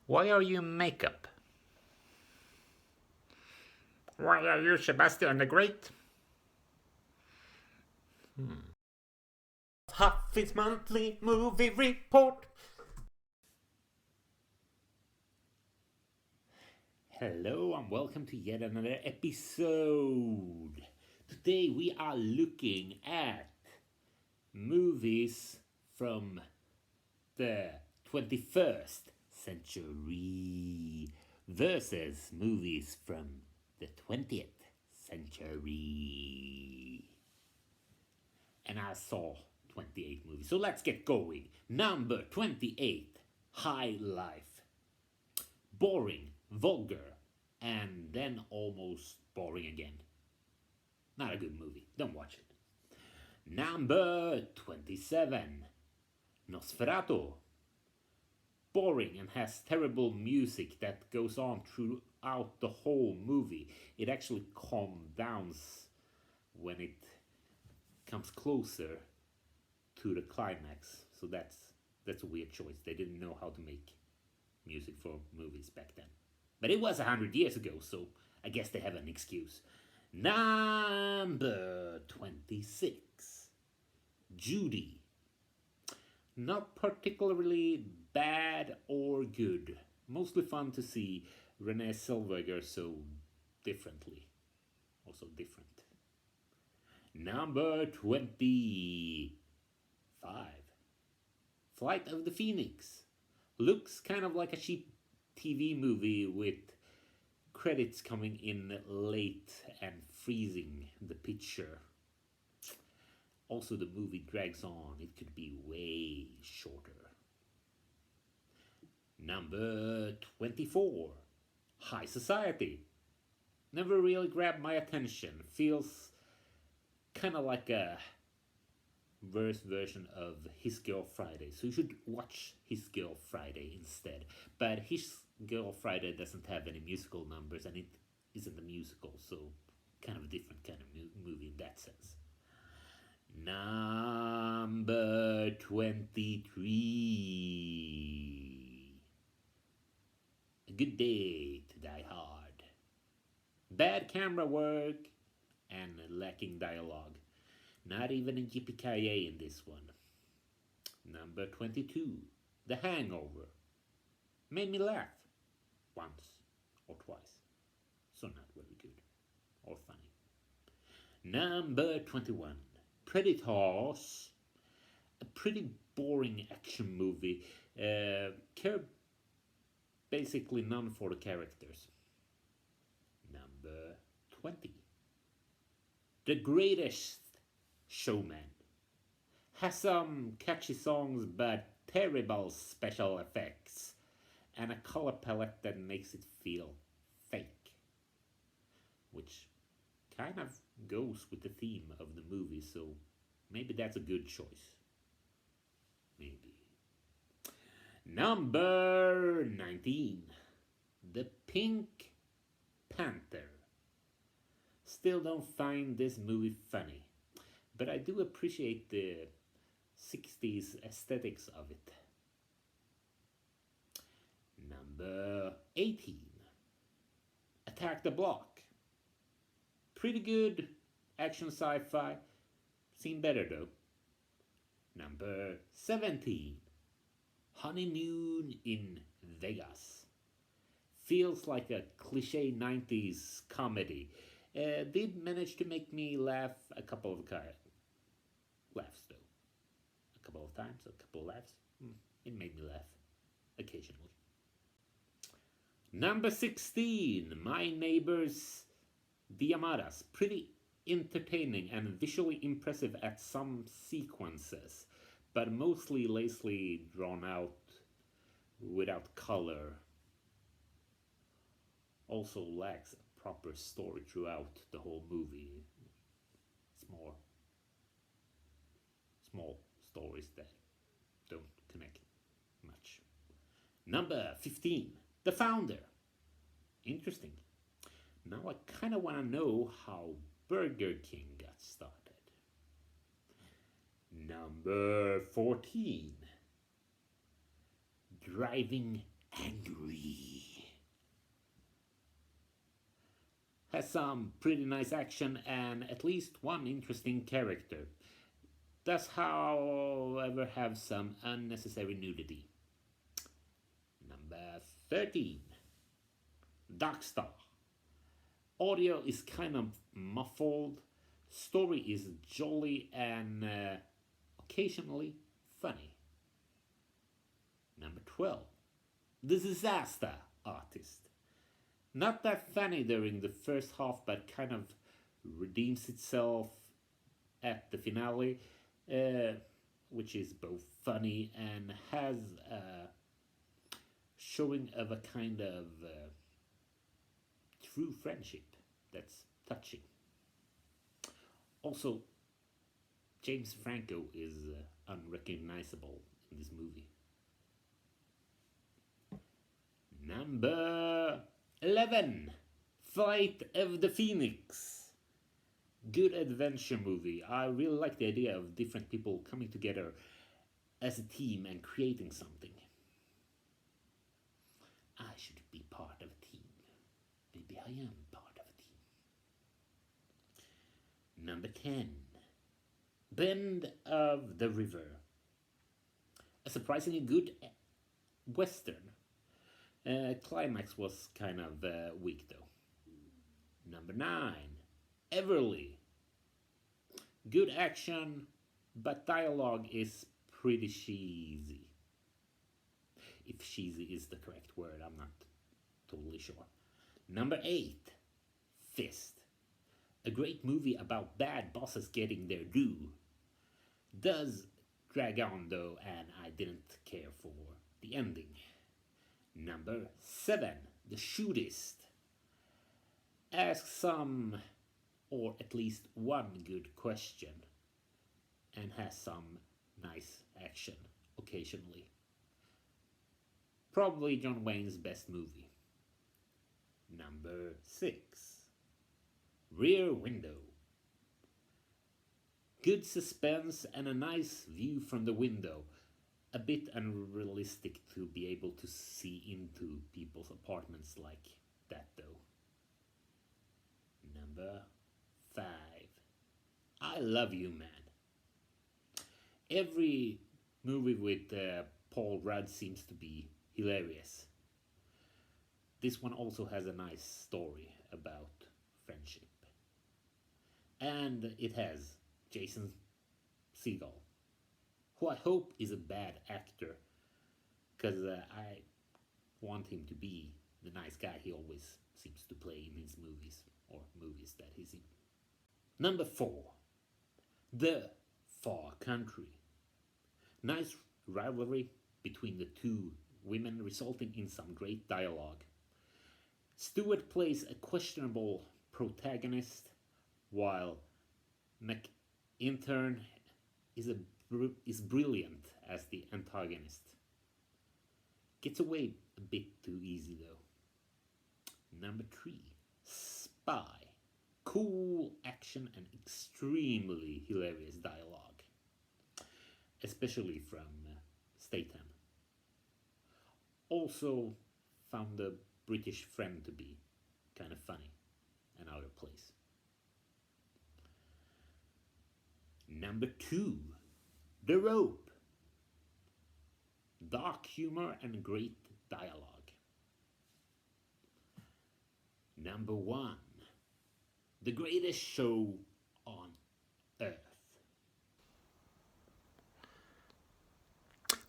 Why are you in makeup? Why are you Sebastian the Great? Haffis Monthly Movie Report. Hello and welcome to yet another episode. Today we are looking at movies from the 21st century versus movies from the 20th century. And I saw 28 movies. So let's get going. Number 28, High Life. Boring, vulgar, and then almost boring again. Not a good movie. Don't watch it. Number 27, Nosferatu. Boring and has terrible music that goes on throughout the whole movie. It actually calms down when it comes closer to the climax. So that's a weird choice. They didn't know how to make music for movies back then. But it was 100 years ago, so I guess they have an excuse. Number 26, Judy. Not particularly bad or good. Mostly fun to see Renee Zellweger so differently. Also different. Number 25, Flight of the Phoenix. Looks kind of like a cheap TV movie with credits coming in late and freezing the picture. Also, the movie drags on. It could be way shorter. Number 24, High Society. Never really grabbed my attention. Feels kind of like a worse version of His Girl Friday. So you should watch His Girl Friday instead. But His Girl Friday doesn't have any musical numbers and it isn't a musical, so kind of a different kind of movie in that sense. Number 23, A Good Day to Die Hard. Bad camera work and lacking dialogue. Not even a yippee-ki-yay in this one. Number 22, The Hangover. Made me laugh once or twice. So not very good or funny. Number 21, Predators. A pretty boring action movie. Care basically none for the characters. Number 20, The Greatest Showman. Has some catchy songs but terrible special effects and a color palette that makes it feel fake, which kind of goes with the theme of the movie, so maybe that's a good choice. Maybe. Number 19, The Pink Panther. Still don't find this movie funny, but I do appreciate the 60s aesthetics of it. Number 18, Attack the Block. Pretty good action sci-fi. Seen better though. Number 17, Honeymoon in Vegas. Feels like a cliche 90s comedy. Did manage to make me laugh a couple of laughs though. A couple of times, a couple of laughs. It made me laugh occasionally. Number 16, My Neighbors the Amaras. Pretty entertaining and visually impressive at some sequences, but mostly lazily drawn out without color. Also lacks a proper story throughout the whole movie. It's more small stories that don't connect much. Number 15, The Founder. Interesting. Now I kind of want to know how Burger King got started. Number 14, Driving angry. Has some pretty nice action and at least one interesting character. Does, however, have some unnecessary nudity. Number 13. Darkstar. Audio is kind of muffled. Story is jolly and occasionally funny. Number 12. The Disaster Artist. Not that funny during the first half, but kind of redeems itself at the finale, which is both funny and has a showing of a kind of true friendship that's touching. Also, James Franco is unrecognizable in this movie. Number 11. Flight of the Phoenix. Good adventure movie. I really like the idea of different people coming together as a team and creating something. I should be part of a team. Maybe I am part of a team. Number 10. Bend of the River. A surprisingly good western. Climax was kind of weak though. Number 9. Everly. Good action, but dialogue is pretty cheesy. If cheesy is the correct word, I'm not totally sure. Number 8. Fist. A great movie about bad bosses getting their due. Does drag on though, and I didn't care for the ending. Number 7. The Shootist. Asks some, or at least one good question, and has some nice action occasionally. Probably John Wayne's best movie. Number 6. Rear Window. Good suspense and a nice view from the window. A bit unrealistic to be able to see into people's apartments like that though. Number 5. I Love You, Man. Every movie with Paul Rudd seems to be hilarious. This one also has a nice story about friendship. And it has Jason Segel, who I hope is a bad actor, because I want him to be the nice guy he always seems to play in his movies, or movies that he's in. Number 4. The Far Country. Nice rivalry between the two women, resulting in some great dialogue. Stewart plays a questionable protagonist, while McIntern is brilliant as the antagonist. Gets away a bit too easy though. Number 3. Spy. Cool action and extremely hilarious dialogue, especially from Statham. Also found the British friend to be kind of funny and out of place. Number 2. The Rope. Dark humor and great dialogue. Number 1. The Greatest Show on Earth.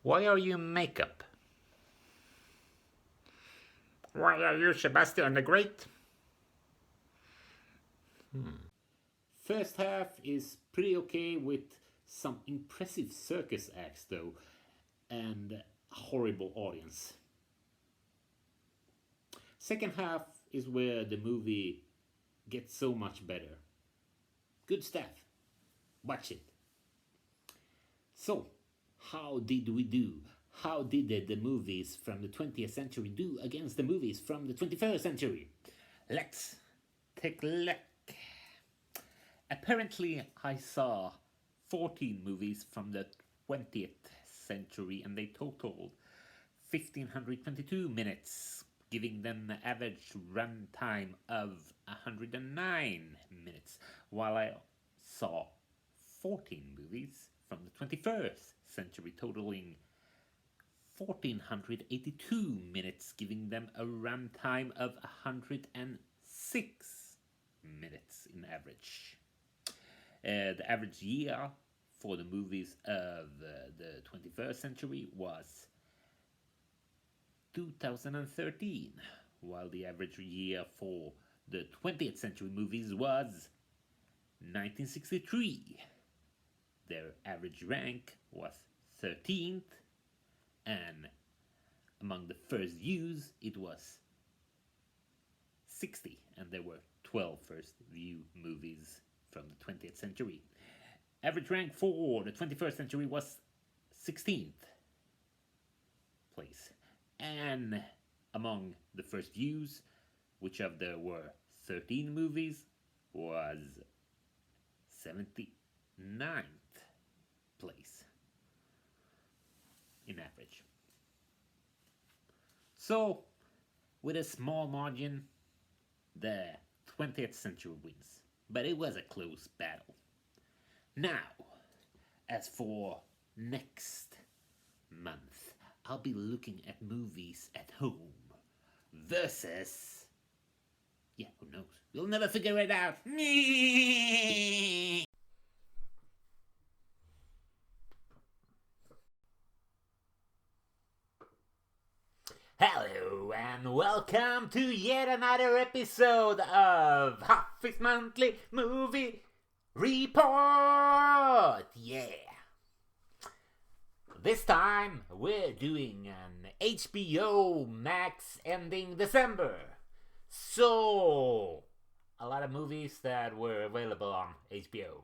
Why are you in makeup? Why are you Sebastian the Great? First half is pretty okay with some impressive circus acts though, and a horrible audience. Second half is where the movie gets so much better. Good stuff. Watch it. So, how did we do? How did the movies from the 20th century do against the movies from the 21st century? Let's take a look. Apparently, I saw 14 movies from the 20th century and they totaled 1,522 minutes, giving them an average runtime of 109 minutes, while I saw 14 movies from the 21st century, totaling 1,482 minutes, giving them a runtime of 106 minutes in average. The average year for the movies of the 21st century was 2013, while the average year for the 20th century movies was 1963. Their average rank was 13th, and among the first views it was 60, and there were 12 first view movies from the 20th century. Average rank for the 21st century was 16th place. And among the first views, which of there were 13 movies, was 79th place in average. So, with a small margin, the 20th century wins. But it was a close battle. Now, as for next month, I'll be looking at movies at home versus... yeah, who knows? We'll never figure it out. Hello and welcome to yet another episode of Haffis Monthly Movie Report. Yeah. This time we're doing an HBO Max ending December. So, a lot of movies that were available on HBO.